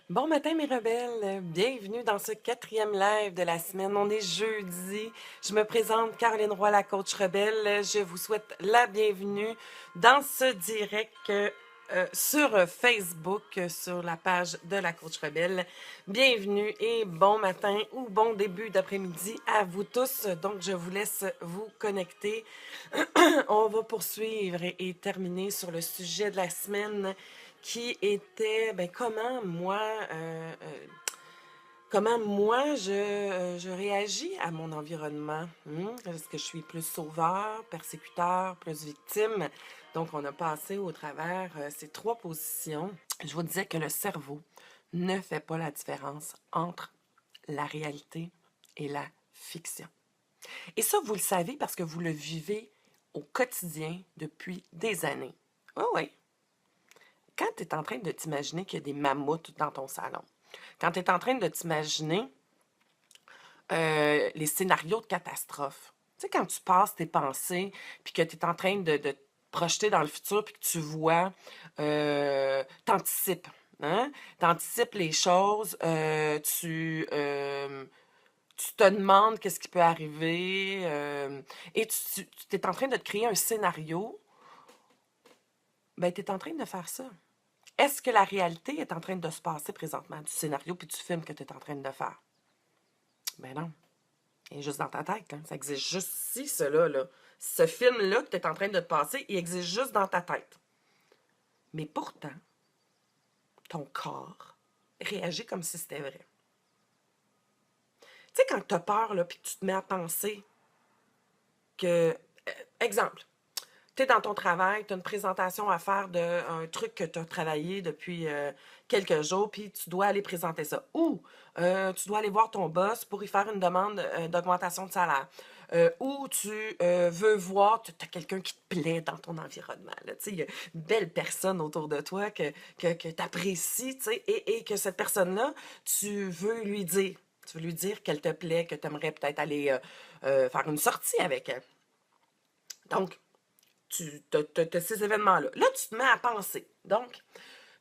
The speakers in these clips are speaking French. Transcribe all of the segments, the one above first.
Bon matin mes rebelles, bienvenue dans ce 4e live de la semaine. On est jeudi. Je me présente Caroline Roy, la coach rebelle. Je vous souhaite la bienvenue dans ce direct sur Facebook, sur la page de la coach rebelle. Bienvenue et bon matin ou bon début d'après-midi à vous tous. Donc je vous laisse vous connecter. On va poursuivre et terminer sur le sujet de la semaine qui était comment moi je réagis à mon environnement. Est-ce que je suis plus sauveur, persécuteur, plus victime? Donc, on a passé au travers ces 3 positions. Je vous disais que le cerveau ne fait pas la différence entre la réalité et la fiction. Et ça, vous le savez parce que vous le vivez au quotidien depuis des années. Oui, oui. Quand tu es en train de t'imaginer qu'il y a des mammouths dans ton salon, quand tu es en train de t'imaginer les scénarios de catastrophe, tu sais, quand tu passes tes pensées, puis que tu es en train de te projeter dans le futur, puis que tu vois, t'anticipes, hein? T'anticipes les choses, tu te demandes qu'est-ce qui peut arriver, et tu es en train de te créer un scénario, ben tu es en train de faire ça. Est-ce que la réalité est en train de se passer présentement, du scénario puis du film que tu es en train de faire? Ben non. Il est juste dans ta tête. Hein? Ça existe juste ici, cela, là. Ce film-là que tu es en train de te passer, il existe juste dans ta tête. Mais pourtant, ton corps réagit comme si c'était vrai. Tu sais, quand tu as peur, là, puis que tu te mets à penser que... exemple, tu es dans ton travail, tu as une présentation à faire d'un truc que tu as travaillé depuis quelques jours, puis tu dois aller présenter ça. Ou tu dois aller voir ton boss pour y faire une demande d'augmentation de salaire. Ou tu veux voir, tu as quelqu'un qui te plaît dans ton environnement. Il y a une belle personne autour de toi que tu apprécies, et que cette personne-là, tu veux lui dire. Tu veux lui dire qu'elle te plaît, que tu aimerais peut-être aller faire une sortie avec elle. Donc, tu as ces événements-là. Là, tu te mets à penser. Donc,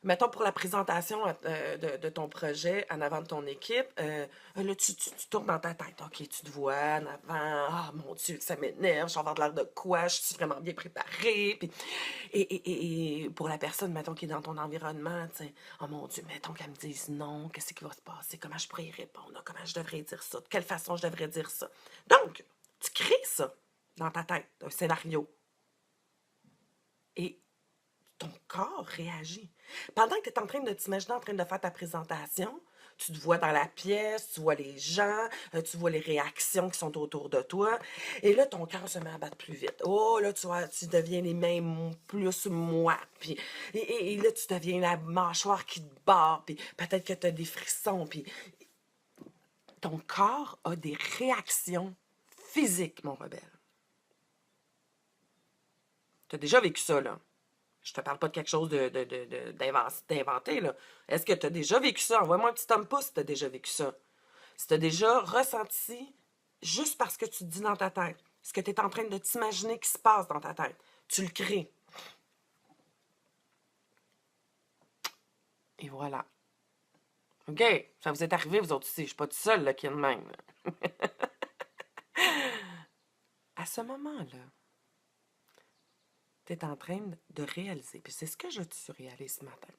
mettons pour la présentation de ton projet en avant de ton équipe, là, tu tournes dans ta tête. OK, tu te vois en avant. Ah, mon Dieu, ça m'énerve. Je vais avoir de l'air de quoi? Je suis vraiment bien préparée. Puis, et pour la personne, mettons, qui est dans ton environnement, tu sais, oh mon Dieu, mettons qu'elle me dise non, qu'est-ce qui va se passer? Comment je pourrais y répondre? Comment je devrais dire ça? De quelle façon je devrais dire ça? Donc, tu crées ça dans ta tête, un scénario. Et ton corps réagit. Pendant que tu es en train de t'imaginer en train de faire ta présentation, tu te vois dans la pièce, tu vois les gens, tu vois les réactions qui sont autour de toi. Et là, ton cœur se met à battre plus vite. Oh, là, tu vois, tu deviens les mains plus moites. Puis, et là, tu deviens la mâchoire qui te barre. Puis peut-être que tu as des frissons. Puis ton corps a des réactions physiques, mon rebelle. Tu as déjà vécu ça, là. Je te parle pas de quelque chose d'inventé, là. Est-ce que tu as déjà vécu ça? Envoie-moi un petit homme pouce si tu as déjà vécu ça. Si tu as déjà ressenti, juste parce que tu te dis dans ta tête, ce que tu es en train de t'imaginer qui se passe dans ta tête, tu le crées. Et voilà. OK, ça vous est arrivé, vous autres aussi. Je suis pas tout seul, là, qui est de même. À ce moment-là, tu es en train de réaliser, puis c'est ce que je te réalise ce matin.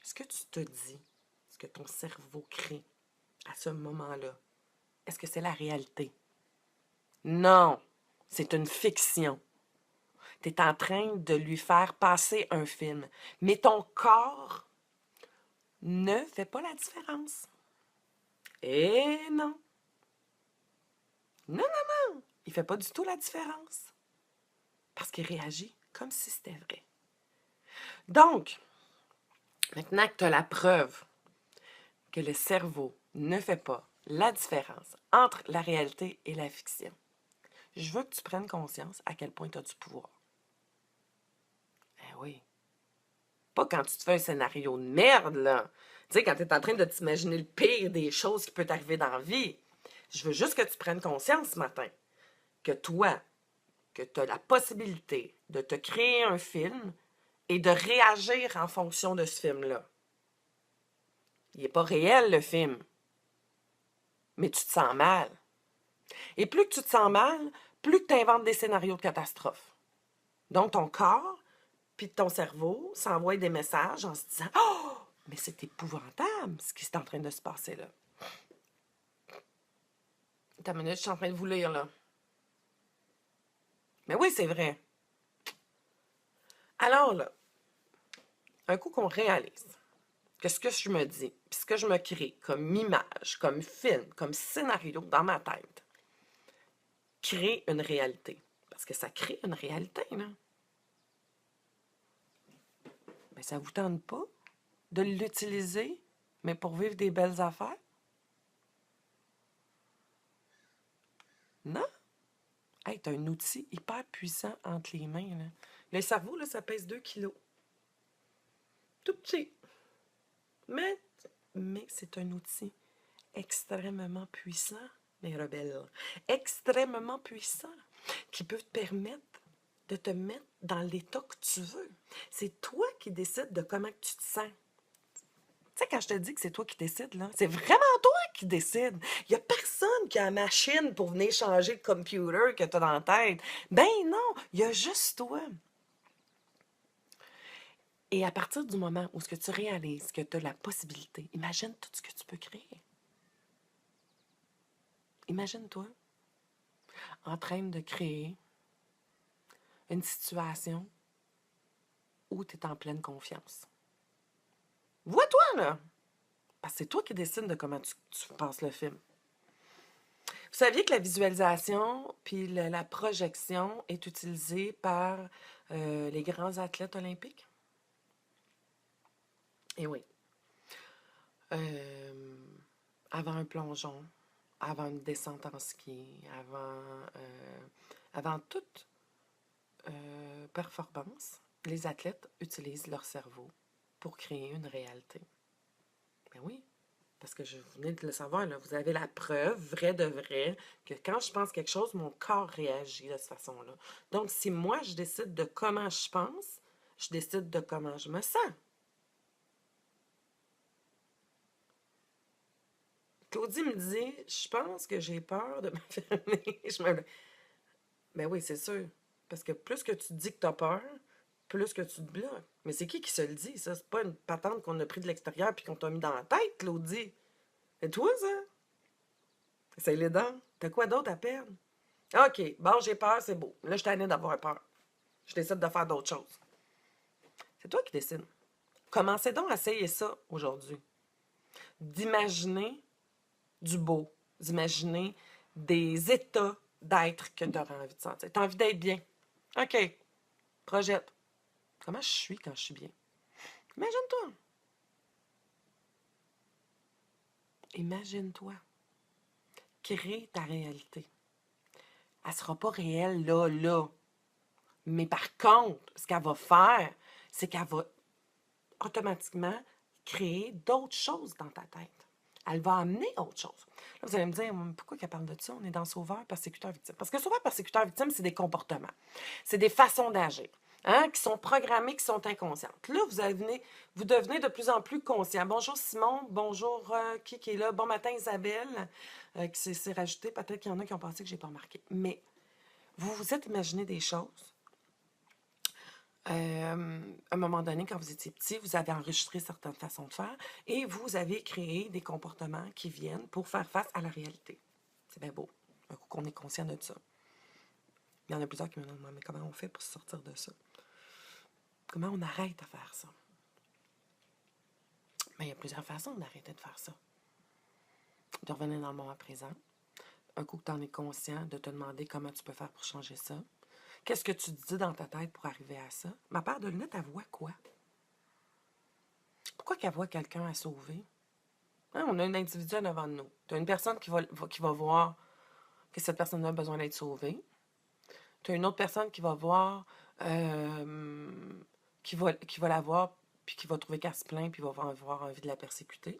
Ce que tu te dis, ce que ton cerveau crée à ce moment-là, est-ce que c'est la réalité? Non, c'est une fiction. Tu es en train de lui faire passer un film. Mais ton corps ne fait pas la différence. Eh non. Non, non, non. Il ne fait pas du tout la différence. Parce qu'il réagit comme si c'était vrai. Donc, maintenant que tu as la preuve que le cerveau ne fait pas la différence entre la réalité et la fiction, je veux que tu prennes conscience à quel point tu as du pouvoir. Eh oui. Pas quand tu te fais un scénario de merde, là. Tu sais, quand tu es en train de t'imaginer le pire des choses qui peuvent t'arriver dans la vie. Je veux juste que tu prennes conscience ce matin que toi, que tu as la possibilité de te créer un film et de réagir en fonction de ce film-là. Il n'est pas réel, le film. Mais tu te sens mal. Et plus que tu te sens mal, plus que tu inventes des scénarios de catastrophe. Donc, ton corps puis ton cerveau s'envoie des messages en se disant « Oh! Mais c'est épouvantable ce qui est en train de se passer là. » Attends une minute, je suis en train de vous lire, là. Mais oui, c'est vrai. Alors, là, un coup qu'on réalise que ce que je me dis, puis ce que je me crée comme image, comme film, comme scénario dans ma tête, crée une réalité. Parce que ça crée une réalité, là. Mais ça ne vous tente pas de l'utiliser, mais pour vivre des belles affaires? Non? Hey, t'as un outil hyper puissant entre les mains, là. Le cerveau, là, ça pèse 2 kilos. Tout petit. Mais, mais c'est un outil extrêmement puissant, mes rebelles. Extrêmement puissant, qui peut te permettre de te mettre dans l'état que tu veux. C'est toi qui décides de comment tu te sens. Tu sais, quand je te dis que c'est toi qui décides, là, c'est vraiment toi qui décides. Il n'y a personne qui a la machine pour venir changer le computer que tu as dans la tête. Ben non, il y a juste toi. Et à partir du moment où ce que tu réalises que tu as la possibilité, imagine tout ce que tu peux créer. Imagine-toi en train de créer une situation où tu es en pleine confiance. Vois-toi, là! Parce que c'est toi qui décides de comment tu passes le film. Vous saviez que la visualisation puis la projection est utilisée par les grands athlètes olympiques? Eh oui. Avant un plongeon, avant une descente en ski, avant toute performance, les athlètes utilisent leur cerveau pour créer une réalité. Ben oui, parce que je venais de le savoir, là, vous avez la preuve, vrai de vrai, que quand je pense quelque chose, mon corps réagit de cette façon-là. Donc, si moi, je décide de comment je pense, je décide de comment je me sens. Claudie me dit, je pense que j'ai peur de me fermer. Ben oui, c'est sûr. Parce que plus que tu te dis que tu as peur, plus que tu te bloques. Mais c'est qui se le dit, ça? C'est pas une patente qu'on a pris de l'extérieur puis qu'on t'a mis dans la tête, Claudie. C'est toi, ça? C'est les dents. T'as quoi d'autre à perdre? OK, bon, j'ai peur, c'est beau. Là, je t'en ai d'avoir peur. Je décide de faire d'autres choses. C'est toi qui décides. Commencez donc à essayer ça aujourd'hui. D'imaginer du beau, d'imaginer des états d'être que tu auras envie de sentir. Tu as envie d'être bien. OK, projette. Comment je suis quand je suis bien? Imagine-toi. Imagine-toi. Crée ta réalité. Elle ne sera pas réelle là, là. Mais par contre, ce qu'elle va faire, c'est qu'elle va automatiquement créer d'autres choses dans ta tête. Elle va amener autre chose. Là, vous allez me dire, pourquoi qu'elle parle de ça? On est dans sauveur, persécuteur, victime. Parce que sauveur, persécuteur, victime, c'est des comportements. C'est des façons d'agir, hein, qui sont programmées, qui sont inconscientes. Là, vous devenez de plus en plus conscient. Bonjour Simon, bonjour qui est là? Bon matin Isabelle, qui s'est rajoutée. Peut-être qu'il y en a qui ont pensé que je n'ai pas remarqué. Mais vous vous êtes imaginé des choses. À un moment donné, quand vous étiez petit, vous avez enregistré certaines façons de faire et vous avez créé des comportements qui viennent pour faire face à la réalité. C'est bien beau, un coup qu'on est conscient de ça. Il y en a plusieurs qui me demandent, mais comment on fait pour se sortir de ça? Comment on arrête de faire ça? Mais il y a plusieurs façons d'arrêter de faire ça. De revenir dans le moment présent. Un coup que tu en es conscient, de te demander comment tu peux faire pour changer ça. Qu'est-ce que tu te dis dans ta tête pour arriver à ça? Ma paire de lunettes, elle voit quoi? Pourquoi qu'elle voit quelqu'un à sauver? Hein, on a un individu en avant de nous. Tu as une personne qui va voir que cette personne a besoin d'être sauvée. Tu as une autre personne qui va voir, qui va la voir, puis qui va trouver qu'elle se plaint, puis va avoir envie de la persécuter.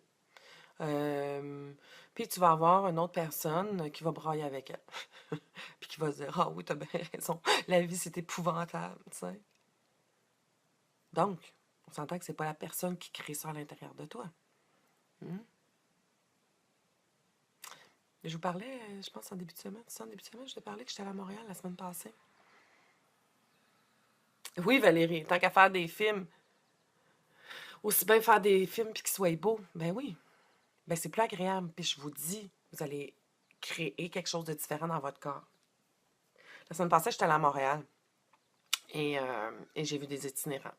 Puis tu vas avoir une autre personne qui va brailler avec elle. Puis qui va se dire, ah oui, t'as bien raison, la vie c'est épouvantable, tu sais. Donc, on s'entend que c'est pas la personne qui crée ça à l'intérieur de toi. Je vous parlais, je pense, en début de semaine. C'est ça, en début de semaine, je te parlais que j'étais allée à Montréal la semaine passée. Oui, Valérie, tant qu'à faire des films, aussi bien faire des films puis qu'ils soient beaux. Ben oui. Ben c'est plus agréable. Puis je vous dis, vous allez créer quelque chose de différent dans votre corps. La semaine passée, j'étais allée à Montréal et j'ai vu des itinérants.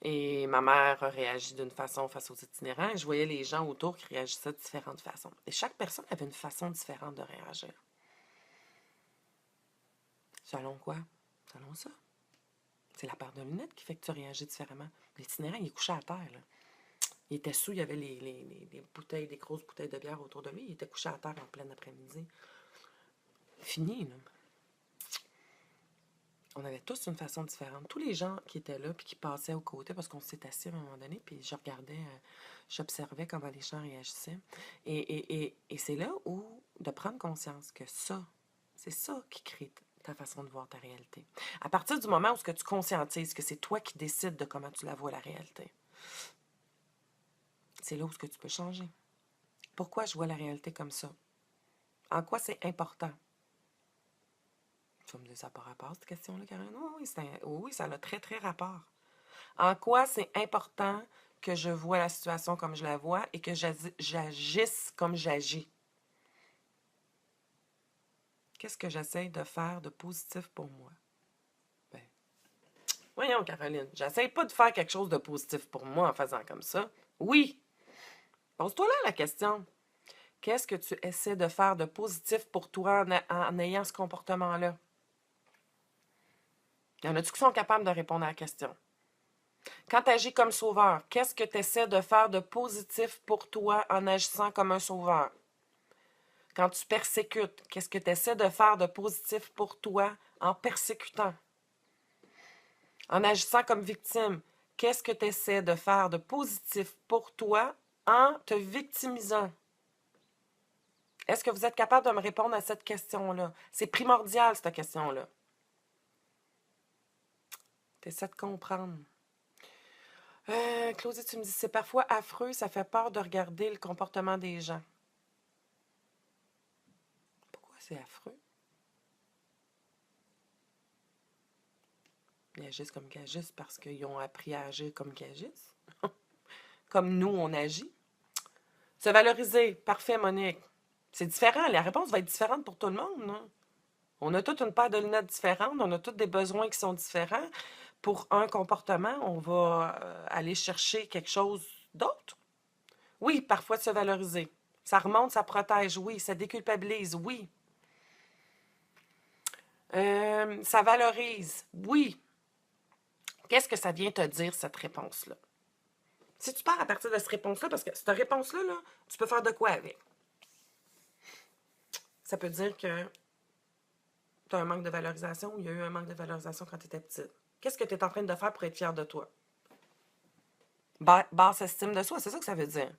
Et ma mère a réagi d'une façon face aux itinérants et je voyais les gens autour qui réagissaient de différentes façons. Et chaque personne avait une façon différente de réagir. Selon quoi? Selon ça. C'est la paire de lunettes qui fait que tu réagis différemment. L'itinérant, il est couché à terre, là. Il était sous, il y avait les bouteilles, des grosses bouteilles de bière autour de lui. Il était couché à terre en plein après-midi. Fini, là. On avait tous une façon différente. Tous les gens qui étaient là puis qui passaient aux côtés, parce qu'on s'est assis à un moment donné, puis je regardais, j'observais comment les gens réagissaient. Et c'est là où de prendre conscience que ça, c'est ça qui crée ta façon de voir ta réalité. À partir du moment où ce que tu conscientises que c'est toi qui décides de comment tu la vois, la réalité, c'est là où ce que tu peux changer. Pourquoi je vois la réalité comme ça? En quoi c'est important? Tu vas me dire, ça n'a pas rapport, cette question-là, Karen? Oui, ça a très, très rapport. En quoi c'est important que je vois la situation comme je la vois et que j'agisse comme j'agis? Qu'est-ce que j'essaie de faire de positif pour moi? Ben, voyons, Caroline, j'essaie pas de faire quelque chose de positif pour moi en faisant comme ça. Oui, pose-toi là la question. Qu'est-ce que tu essaies de faire de positif pour toi en ayant ce comportement-là? Y en a-tu qui sont capables de répondre à la question? Quand tu agis comme sauveur, qu'est-ce que tu essaies de faire de positif pour toi en agissant comme un sauveur? Quand tu persécutes, qu'est-ce que tu essaies de faire de positif pour toi en persécutant? En agissant comme victime, qu'est-ce que tu essaies de faire de positif pour toi en te victimisant? Est-ce que vous êtes capable de me répondre à cette question-là? C'est primordial, cette question-là. Tu essaies de comprendre. Claudie, tu me dis, c'est parfois affreux, ça fait peur de regarder le comportement des gens. Pourquoi c'est affreux? Ils agissent comme qu'ils agissent parce qu'ils ont appris à agir comme qu'ils agissent. Comme nous, on agit. Se valoriser. Parfait, Monique. C'est différent. La réponse va être différente pour tout le monde. Hein? On a toute une paire de lunettes différentes. On a tous des besoins qui sont différents. Pour un comportement, on va aller chercher quelque chose d'autre. Oui, parfois de se valoriser. Ça remonte, ça protège, oui. Ça déculpabilise, oui. Ça valorise, oui. Qu'est-ce que ça vient te dire, cette réponse-là? Si tu pars à partir de cette réponse-là, parce que cette réponse-là, là, tu peux faire de quoi avec? Ça peut dire que tu as un manque de valorisation ou il y a eu un manque de valorisation quand tu étais petite. Qu'est-ce que tu es en train de faire pour être fière de toi? Basse estime de soi, c'est ça que ça veut dire.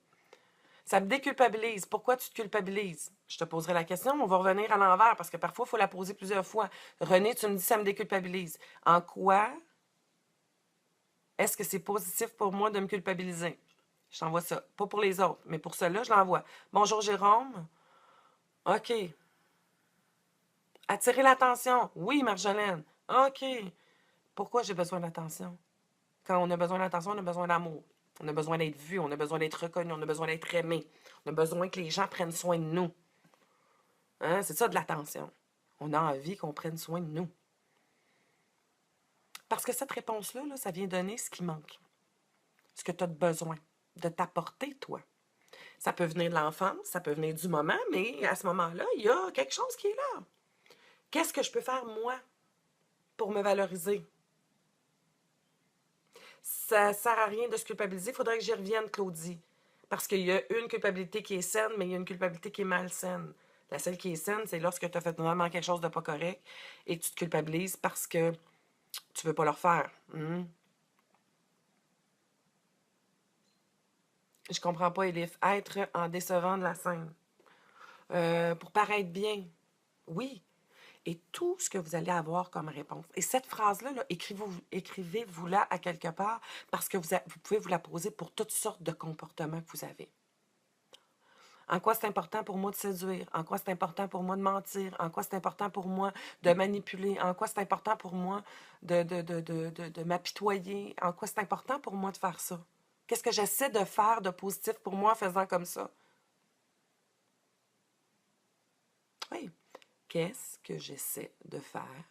Ça me déculpabilise. Pourquoi tu te culpabilises? Je te poserai la question, on va revenir à l'envers parce que parfois, il faut la poser plusieurs fois. René, tu me dis ça me déculpabilise. En quoi est-ce que c'est positif pour moi de me culpabiliser? Je t'envoie ça. Pas pour les autres, mais pour cela, je l'envoie. Bonjour Jérôme. OK. Attirer l'attention. Oui, Marjolaine. OK. Pourquoi j'ai besoin d'attention? Quand on a besoin d'attention, on a besoin d'amour. On a besoin d'être vu, on a besoin d'être reconnu, on a besoin d'être aimé. On a besoin que les gens prennent soin de nous. Hein? C'est ça de l'attention. On a envie qu'on prenne soin de nous. Parce que cette réponse-là, là, ça vient donner ce qui manque. Ce que tu as besoin de t'apporter, toi. Ça peut venir de l'enfance, ça peut venir du moment, mais à ce moment-là, il y a quelque chose qui est là. Qu'est-ce que je peux faire, moi, pour me valoriser? Ça ne sert à rien de se culpabiliser. Il faudrait que j'y revienne, Claudie. Parce qu'il y a une culpabilité qui est saine, mais il y a une culpabilité qui est malsaine. La seule qui est saine, c'est lorsque tu as fait vraiment quelque chose de pas correct et tu te culpabilises parce que tu veux pas le refaire. Je comprends pas, Elif. Être en décevant de la scène. Pour paraître bien. Oui. Et tout ce que vous allez avoir comme réponse. Et cette phrase-là, là, écrivez-vous-la à quelque part parce que vous pouvez vous la poser pour toutes sortes de comportements que vous avez. En quoi c'est important pour moi de séduire? En quoi c'est important pour moi de mentir? En quoi c'est important pour moi de manipuler? En quoi c'est important pour moi de m'apitoyer? En quoi c'est important pour moi de faire ça? Qu'est-ce que j'essaie de faire de positif pour moi en faisant comme ça? Oui. Qu'est-ce que j'essaie de faire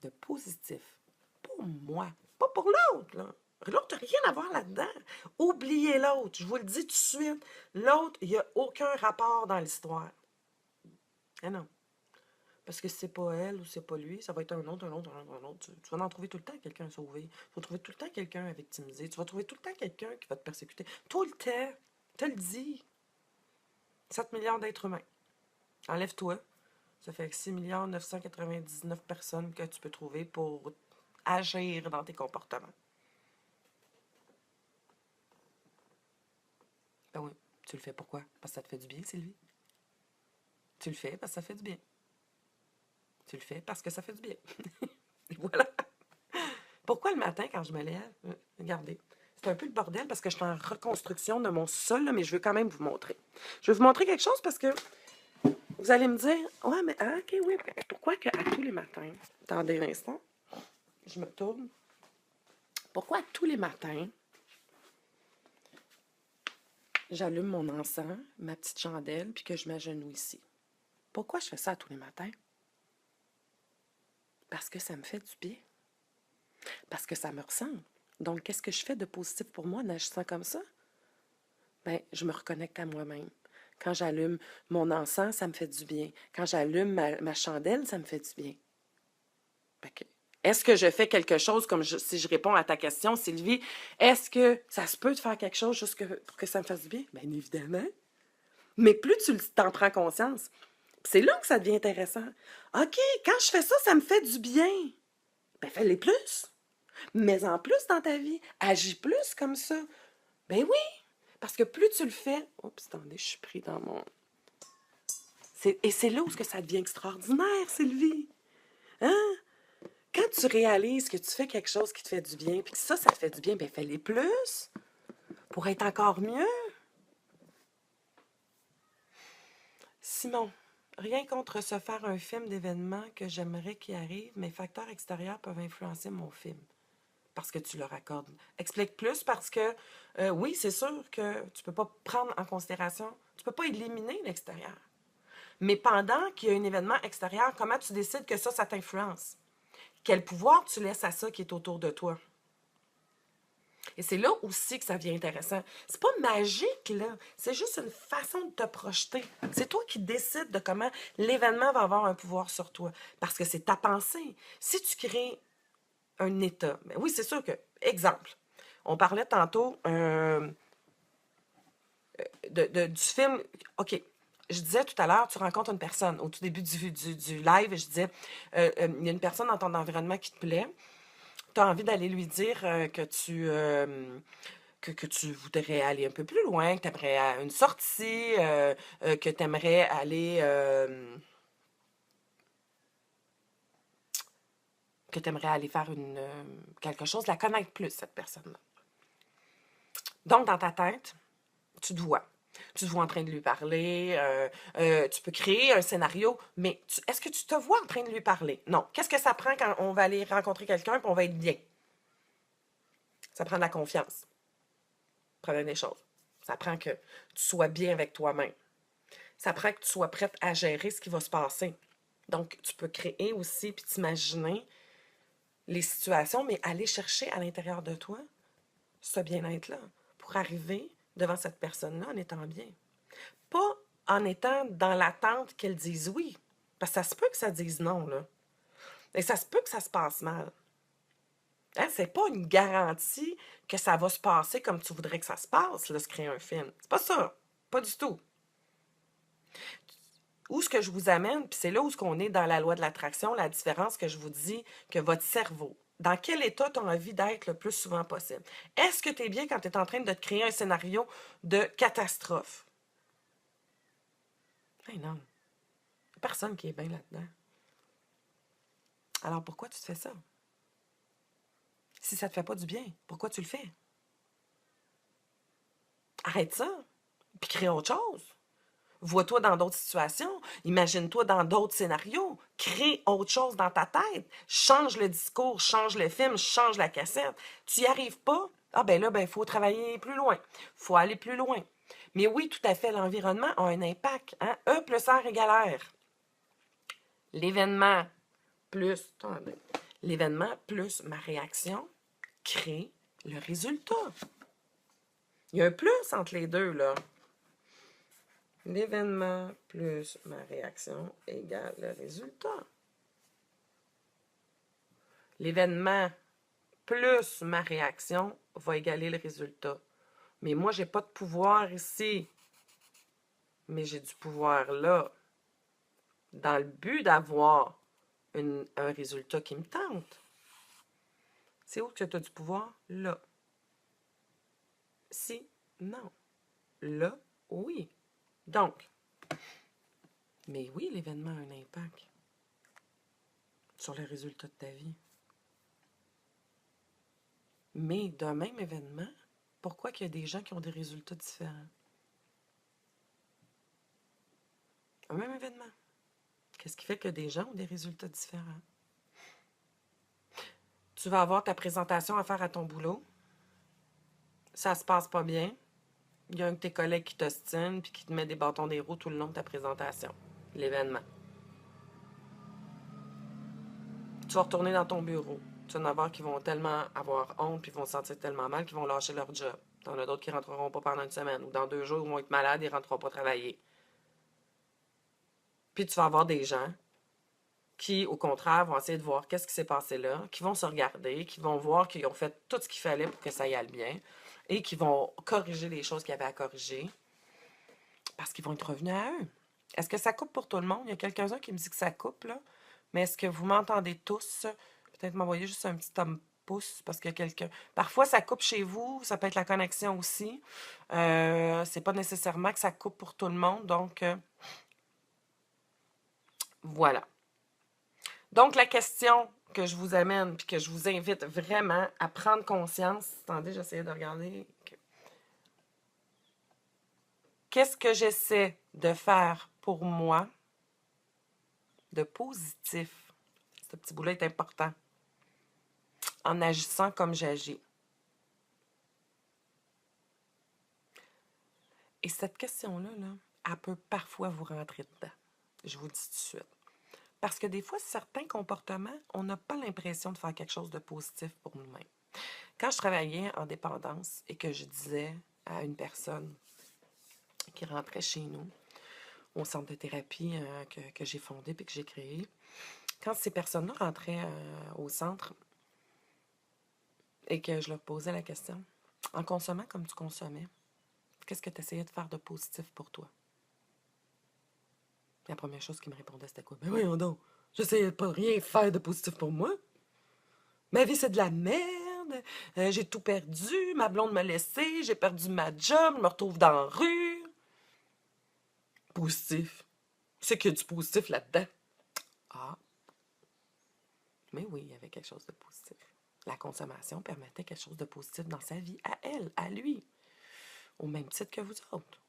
de positif pour moi? Pas pour l'autre, là. L'autre n'a rien à voir là-dedans. Oubliez l'autre. Je vous le dis tout de suite. L'autre, il n'y a aucun rapport dans l'histoire. Ah non. Parce que si c'est pas elle ou c'est pas lui, ça va être un autre, un autre, un autre, un autre. Tu vas en trouver tout le temps quelqu'un à sauver. Tu vas trouver tout le temps quelqu'un à victimiser. Tu vas trouver tout le temps quelqu'un qui va te persécuter. Tout le temps. Je te le dis. 7 milliards d'êtres humains. Enlève-toi. Ça fait 6 999 personnes que tu peux trouver pour agir dans tes comportements. Ben oui, tu le fais pourquoi? Parce que ça te fait du bien, Sylvie. Tu le fais parce que ça fait du bien. Tu le fais parce que ça fait du bien. Et voilà. Pourquoi le matin, quand je me lève? Regardez. C'est un peu le bordel parce que je suis en reconstruction de mon sol, là, mais je veux quand même vous montrer. Je vais vous montrer quelque chose parce que vous allez me dire, ouais, mais ok, oui, pourquoi que à tous les matins, attendez un instant, je me tourne. Pourquoi tous les matins, j'allume mon encens, ma petite chandelle, puis que je m'agenouille ici? Pourquoi je fais ça tous les matins? Parce que ça me fait du bien. Parce que ça me ressemble. Donc, qu'est-ce que je fais de positif pour moi en agissant comme ça? Bien, je me reconnecte à moi-même. Quand j'allume mon encens, ça me fait du bien. Quand j'allume ma chandelle, ça me fait du bien. Fait que, est-ce que je fais quelque chose, comme si je réponds à ta question, Sylvie, est-ce que ça se peut de faire quelque chose juste pour que ça me fasse du bien? Bien évidemment. Mais plus tu t'en prends conscience, c'est là que ça devient intéressant. OK, quand je fais ça, ça me fait du bien. Ben fais-les plus. Mais en plus dans ta vie, agis plus comme ça. Ben oui, parce que plus tu le fais... Oups, attendez, je suis pris dans mon... Et c'est là où ça devient extraordinaire, Sylvie. Hein? Quand tu réalises que tu fais quelque chose qui te fait du bien, puis que ça te fait du bien, ben fais-les plus pour être encore mieux. Simon, rien contre se faire un film d'événements que j'aimerais qu'il arrive, mais facteurs extérieurs peuvent influencer mon film parce que tu leur accordes. Explique plus parce que, oui, c'est sûr que tu ne peux pas prendre en considération, tu ne peux pas éliminer l'extérieur. Mais pendant qu'il y a un événement extérieur, comment tu décides que ça t'influence? Quel pouvoir tu laisses à ça qui est autour de toi? Et c'est là aussi que ça devient intéressant. C'est pas magique, là. C'est juste une façon de te projeter. C'est toi qui décides de comment l'événement va avoir un pouvoir sur toi. Parce que c'est ta pensée. Si tu crées un état, ben oui, c'est sûr que, exemple, on parlait tantôt du film, OK, je disais tout à l'heure, tu rencontres une personne. Au tout début du live, je disais, il y a une personne dans ton environnement qui te plaît. Tu as envie d'aller lui dire que tu voudrais aller un peu plus loin, que tu aimerais une sortie, que tu aimerais aller... que tu aimerais aller faire quelque chose, la connaître plus, cette personne-là. Donc, dans ta tête, tu te vois. Tu te vois en train de lui parler, tu peux créer un scénario, mais est-ce que tu te vois en train de lui parler? Non. Qu'est-ce que ça prend quand on va aller rencontrer quelqu'un et on va être bien? Ça prend de la confiance. Ça prend des choses. Ça prend que tu sois bien avec toi-même. Ça prend que tu sois prête à gérer ce qui va se passer. Donc, tu peux créer aussi puis t'imaginer les situations, mais aller chercher à l'intérieur de toi ce bien-être-là pour arriver devant cette personne-là en étant bien. Pas en étant dans l'attente qu'elle dise oui. Parce que ça se peut que ça dise non, là. Et ça se peut que ça se passe mal. Hein? C'est pas une garantie que ça va se passer comme tu voudrais que ça se passe, là, se créer un film. C'est pas ça. Pas du tout. Où ce que je vous amène, puis c'est là où ce qu'on est dans la loi de l'attraction, la différence que je vous dis, que votre cerveau, dans quel état tu as envie d'être le plus souvent possible? Est-ce que tu es bien quand tu es en train de te créer un scénario de catastrophe? Ben non. Il n'y a personne qui est bien là-dedans. Alors pourquoi tu te fais ça? Si ça ne te fait pas du bien, pourquoi tu le fais? Arrête ça, puis crée autre chose. Vois-toi dans d'autres situations. Imagine-toi dans d'autres scénarios. Crée autre chose dans ta tête. Change le discours, change le film, change la cassette. Tu n'y arrives pas? Ah ben là, ben, il faut travailler plus loin. Il faut aller plus loin. Mais oui, tout à fait, l'environnement a un impact. Hein? E plus R égale R. L'événement plus... Attendez. L'événement plus ma réaction crée le résultat. Il y a un plus entre les deux, là. L'événement plus ma réaction égale le résultat. L'événement plus ma réaction va égaler le résultat. Mais moi, je n'ai pas de pouvoir ici. Mais j'ai du pouvoir là. Dans le but d'avoir un résultat qui me tente. C'est où que tu as du pouvoir? Là. Si, non. Là, oui. Donc, mais oui, l'événement a un impact sur le résultat de ta vie. Mais d'un même événement, pourquoi qu'il y a des gens qui ont des résultats différents? Un même événement. Qu'est-ce qui fait que des gens ont des résultats différents? Tu vas avoir ta présentation à faire à ton boulot. Ça se passe pas bien. Il y a un de tes collègues qui t'ostine puis qui te met des bâtons des roues tout le long de ta présentation. L'événement. Tu vas retourner dans ton bureau. Tu vas en avoir qui vont tellement avoir honte puis vont se sentir tellement mal qu'ils vont lâcher leur job. T'en as d'autres qui rentreront pas pendant une semaine. Ou dans 2 jours, ils vont être malades et ne rentreront pas travailler. Puis tu vas avoir des gens qui, au contraire, vont essayer de voir qu'est-ce qui s'est passé là, qui vont se regarder, qui vont voir qu'ils ont fait tout ce qu'il fallait pour que ça y aille bien et qui vont corriger les choses qu'il y avait à corriger parce qu'ils vont être revenus à eux. Est-ce que ça coupe pour tout le monde? Il y a quelqu'un qui me dit que ça coupe, là. Mais est-ce que vous m'entendez tous? Peut-être m'envoyer juste un petit homme pouce parce que quelqu'un... Parfois, ça coupe chez vous. Ça peut être la connexion aussi. C'est pas nécessairement que ça coupe pour tout le monde. Donc, voilà. Donc, la question que je vous amène puis que je vous invite vraiment à prendre conscience... Attendez, j'essayais de regarder... Qu'est-ce que j'essaie de faire pour moi de positif? Ce petit bout-là est important. En agissant comme j'agis. Et cette question-là, là, elle peut parfois vous rentrer dedans. Je vous dis tout de suite. Parce que des fois, certains comportements, on n'a pas l'impression de faire quelque chose de positif pour nous-mêmes. Quand je travaillais en dépendance et que je disais à une personne qui rentrait chez nous, au centre de thérapie que j'ai fondé et que j'ai créé, quand ces personnes-là rentraient au centre et que je leur posais la question, en consommant comme tu consommais, qu'est-ce que tu essayais de faire de positif pour toi? La première chose qu'ils me répondaient, c'était quoi? Ben voyons donc, j'essayais de pas rien faire de positif pour moi. Ma vie, c'est de la merde. J'ai tout perdu. Ma blonde m'a laissé. J'ai perdu ma job. Je me retrouve dans la rue. Positif. C'est qu'il y a du positif là-dedans. Ah, mais oui, il y avait quelque chose de positif. La consommation permettait quelque chose de positif dans sa vie, à elle, à lui, au même titre que vous autres.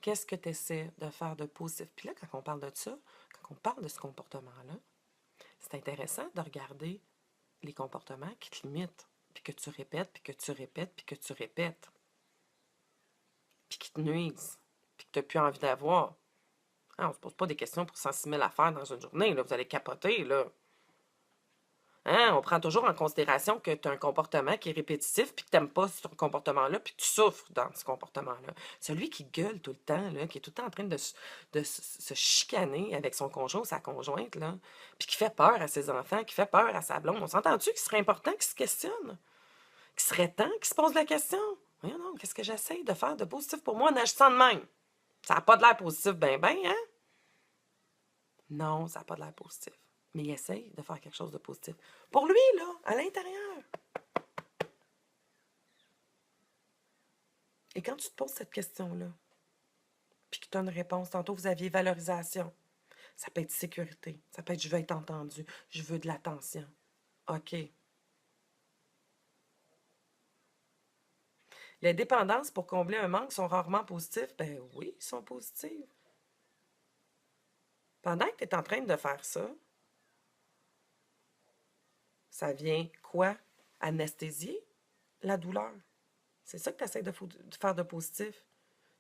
Qu'est-ce que tu essaies de faire de positif? Puis là, quand on parle de ça, quand on parle de ce comportement-là, c'est intéressant de regarder les comportements qui te limitent, puis que tu répètes, puis que tu répètes, puis que tu répètes, puis qui te nuisent, puis que tu n'as plus envie d'avoir. Ah, on ne se pose pas des questions pour 106 000 affaires dans une journée, là. Vous allez capoter, là. Hein? On prend toujours en considération que tu as un comportement qui est répétitif, puis que tu n'aimes pas ce comportement-là, puis que tu souffres dans ce comportement-là. Celui qui gueule tout le temps, là, qui est tout le temps en train de se chicaner avec son conjoint ou sa conjointe, là, puis qui fait peur à ses enfants, qui fait peur à sa blonde, on s'entend-tu qu'il serait important qu'il se questionne? Qu'il serait temps qu'il se pose la question? Voyons non, qu'est-ce que j'essaie de faire de positif pour moi en agissant de même? Ça n'a pas de l'air positif, hein? Non, ça n'a pas de l'air positif. Mais il essaye de faire quelque chose de positif. Pour lui, là, à l'intérieur. Et quand tu te poses cette question-là, puis que tu as une réponse, tantôt vous aviez valorisation. Ça peut être sécurité. Ça peut être je veux être entendu. Je veux de l'attention. OK. Les dépendances pour combler un manque sont rarement positives. Ben oui, ils sont positives. Pendant que tu es en train de faire ça, ça vient quoi? Anesthésier la douleur. C'est ça que tu essaies de faire de positif.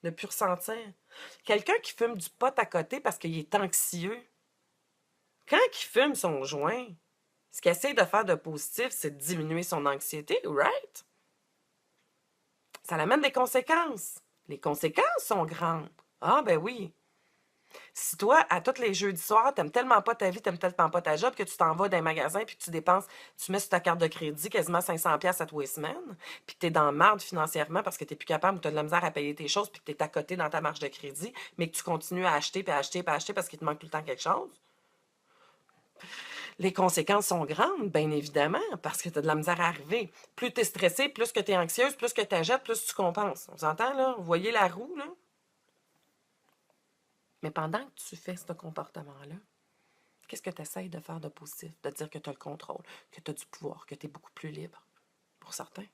Ne plus ressentir. Quelqu'un qui fume du pot à côté parce qu'il est anxieux, quand il fume son joint, ce qu'il essaie de faire de positif, c'est de diminuer son anxiété, right? Ça amène des conséquences. Les conséquences sont grandes. Ah, ben oui. Si toi, à tous les jeudis soirs, t'aimes tellement pas ta vie, t'aimes tellement pas ta job, que tu t'en vas dans un magasin puis que tu dépenses, tu mets sur ta carte de crédit quasiment 500$ à tous les semaines, puis que t'es dans le marde financièrement parce que t'es plus capable ou t'as de la misère à payer tes choses puis que t'es à côté dans ta marge de crédit, mais que tu continues à acheter puis à acheter puis à acheter parce qu'il te manque tout le temps quelque chose. Les conséquences sont grandes, bien évidemment, parce que tu as de la misère à arriver. Plus tu es stressé, plus que tu es anxieuse, plus que tu achètes, plus tu compenses. On s'entend, là? Vous voyez la roue, là? Mais pendant que tu fais ce comportement-là, qu'est-ce que tu essaies de faire de positif? De dire que tu as le contrôle, que tu as du pouvoir, que tu es beaucoup plus libre. Pour certains,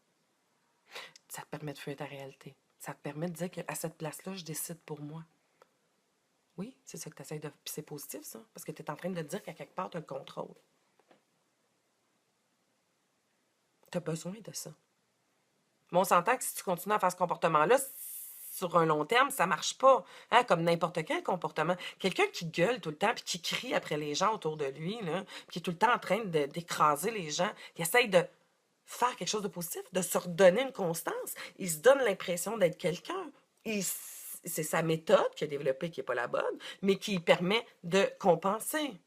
ça te permet de fuir ta réalité. Ça te permet de dire qu'à cette place-là, je décide pour moi. Oui, c'est ça que tu essaies de... Puis c'est positif, ça, parce que tu es en train de dire qu'à quelque part, tu as le contrôle. Tu as besoin de ça. Mais on s'entend que si tu continues à faire ce comportement-là, sur un long terme, ça marche pas. Hein, comme n'importe quel comportement. Quelqu'un qui gueule tout le temps puis qui crie après les gens autour de lui, là, qui est tout le temps en train d'écraser les gens, qui essaye de faire quelque chose de positif, de se redonner une constance. Il se donne l'impression d'être quelqu'un. C'est sa méthode qu'il a développée qui n'est pas la bonne, mais qui permet de compenser.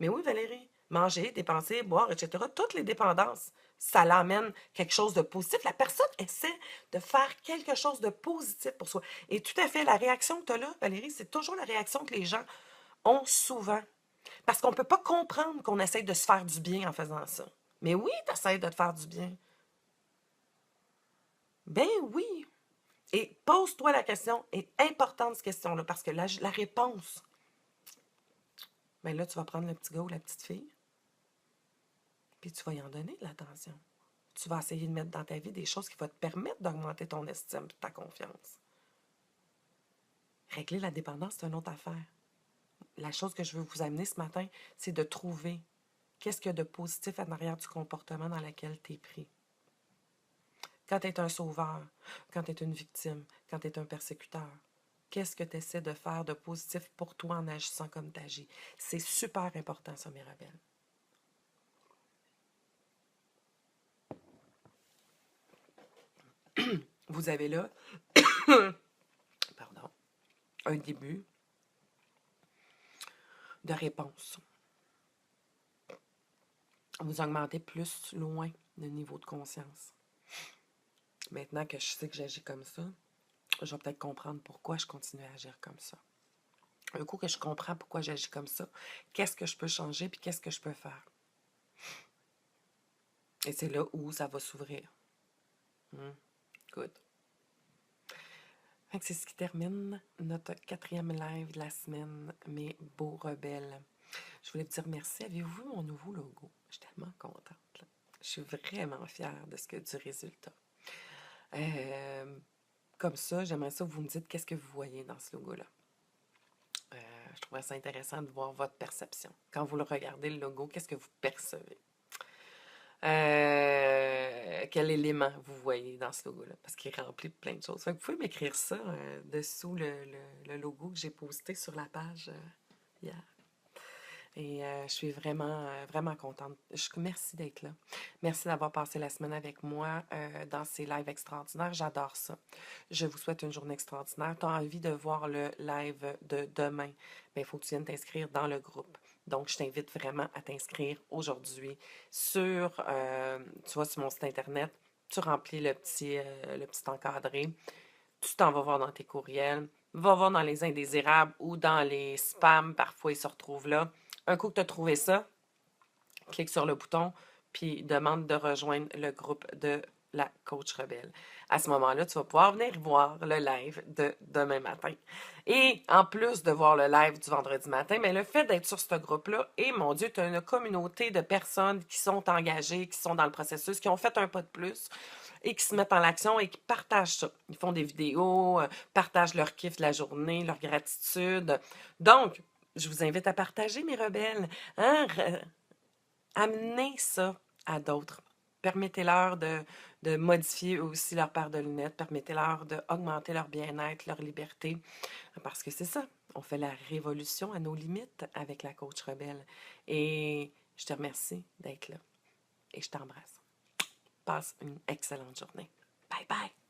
Mais oui, Valérie, manger, dépenser, boire, etc., toutes les dépendances, ça l'amène quelque chose de positif. La personne essaie de faire quelque chose de positif pour soi. Et tout à fait, la réaction que tu as là, Valérie, c'est toujours la réaction que les gens ont souvent. Parce qu'on ne peut pas comprendre qu'on essaie de se faire du bien en faisant ça. Mais oui, tu essaies de te faire du bien. Ben oui. Et pose-toi la question, est importante cette question-là, parce que la réponse, ben là, tu vas prendre le petit gars ou la petite fille, puis tu vas y en donner de l'attention. Tu vas essayer de mettre dans ta vie des choses qui vont te permettre d'augmenter ton estime et ta confiance. Régler la dépendance, c'est une autre affaire. La chose que je veux vous amener ce matin, c'est de trouver qu'est-ce qu'il y a de positif en arrière du comportement dans lequel tu es pris. Quand tu es un sauveur, quand tu es une victime, quand tu es un persécuteur, qu'est-ce que tu essaies de faire de positif pour toi en agissant comme tu agis? C'est super important, ça, Mirabelle. Vous avez là, pardon, un début de réponse. Vous augmentez plus loin le niveau de conscience. Maintenant que je sais que j'agis comme ça, je vais peut-être comprendre pourquoi je continue à agir comme ça. Un coup que je comprends pourquoi j'agis comme ça, qu'est-ce que je peux changer puis qu'est-ce que je peux faire? Et c'est là où ça va s'ouvrir. Good. C'est ce qui termine notre 4e live de la semaine, mes beaux rebelles. Je voulais vous dire merci. Avez-vous vu mon nouveau logo? Je suis tellement contente. Là. Je suis vraiment fière du résultat. Comme ça, j'aimerais ça que vous me dites qu'est-ce que vous voyez dans ce logo-là. Je trouverais ça intéressant de voir votre perception. Quand vous le regardez, le logo, qu'est-ce que vous percevez? Quel élément vous voyez dans ce logo-là? Parce qu'il est rempli de plein de choses. Fait que vous pouvez m'écrire ça dessous le logo que j'ai posté sur la page hier. Et je suis vraiment, vraiment contente. Merci d'être là. Merci d'avoir passé la semaine avec moi dans ces lives extraordinaires. J'adore ça. Je vous souhaite une journée extraordinaire. Tu as envie de voir le live de demain, bien, il faut que tu viennes t'inscrire dans le groupe. Donc, je t'invite vraiment à t'inscrire aujourd'hui sur, tu vois, sur mon site Internet. Tu remplis le petit encadré. Tu t'en vas voir dans tes courriels. Va voir dans les indésirables ou dans les spams. Parfois, ils se retrouvent là. Un coup que tu as trouvé ça, clique sur le bouton, puis demande de rejoindre le groupe de la coach rebelle. À ce moment-là, tu vas pouvoir venir voir le live de demain matin. Et en plus de voir le live du vendredi matin, mais le fait d'être sur ce groupe-là, et mon Dieu, tu as une communauté de personnes qui sont engagées, qui sont dans le processus, qui ont fait un pas de plus et qui se mettent en action et qui partagent ça. Ils font des vidéos, partagent leur kiff de la journée, leur gratitude. Donc, je vous invite à partager, mes rebelles. Hein? Amenez ça à d'autres. Permettez-leur de modifier aussi leur paire de lunettes. Permettez-leur d'augmenter leur bien-être, leur liberté. Parce que c'est ça. On fait la révolution à nos limites avec la coach rebelle. Et je te remercie d'être là. Et je t'embrasse. Passe une excellente journée. Bye bye.